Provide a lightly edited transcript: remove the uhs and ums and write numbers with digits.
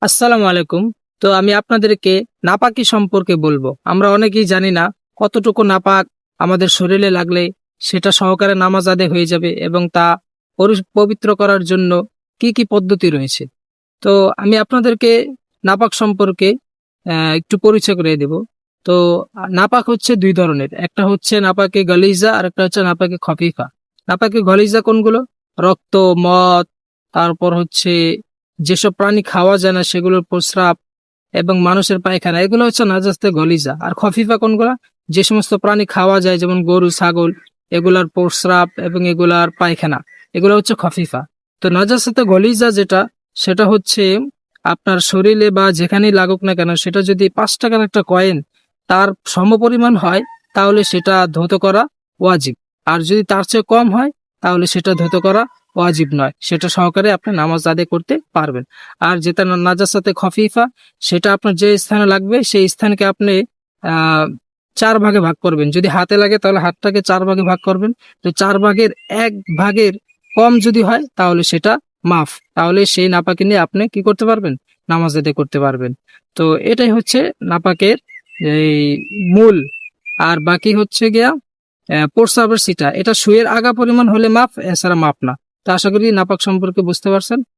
আসসালামু আলাইকুম। তো আমি আপনাদেরকে নাপাকি সম্পর্কে বলবো। আমরা অনেকেই জানি না কতটুকু নাপাক আমাদের শরীরে লাগলে সেটা সহকারে নামাজ আদায় হয়ে যাবে এবং তা পবিত্র করার জন্য কি কি পদ্ধতি রয়েছে। তো আমি আপনাদেরকে নাপাক সম্পর্কে একটু পরিচয় করে দেব। তো নাপাক হচ্ছে দুই ধরনের, একটা হচ্ছে নাপাকে গলিজা আর একটা হচ্ছে নাপাকে খফিফা। নাপাকে গলিজা কোনগুলো? রক্ত, মদ, তারপর হচ্ছে যেসব প্রাণী খাওয়া যায় না সেগুলোর প্রস্রাব এবং মানুষের পায়খানা, এগুলো হচ্ছে নাজাস্তে গলিজা। আর খফিফা কোনগুলা? যে সমস্ত প্রাণী খাওয়া যায় যেমন গরু, ছাগল, এগুলার প্রস্রাব এবং এগুলার পায়খানা, এগুলো হচ্ছে খফিফা। তো নাজাস্তে গলিজা যেটা, সেটা হচ্ছে আপনার শরীরে বা যেখানেই লাগুক না কেন, সেটা যদি 5 টাকার একটা কয়েন তার সমপরিমাণ হয় তাহলে সেটা ধৌত করা ওয়াজিব। আর যদি তার চেয়ে কম হয় তাহলে সেটা ধৌত করা ওয়াজিব নয়, সেটা সহকারে আপনি নামাজ আদায় করতে পারবেন। আর যেটা নাজাসাতে খফিফা, সেটা আপনার যে স্থানে লাগবে সেই স্থানকে আপনি 4 ভাগে ভাগ করবেন। যদি হাতে লাগে তাহলে হাতটাকে 4 ভাগে ভাগ করবেন। তো 4 ভাগের 1 ভাগের কম যদি হয় তাহলে সেটা মাফ, তাহলে সেই নাপাকে নিয়ে আপনি কি করতে পারবেন? নামাজ আদায় করতে পারবেন। তো এটাই হচ্ছে নাপাকের এই মূল। আর বাকি হচ্ছে গিয়া প্রস্রাবের সিটা, এটা সুয়ের আগা পরিমাণ হলে মাপ, এছাড়া মাপ না। তো আশা করি নাপাক সম্পর্কে বুঝতে পারছেন।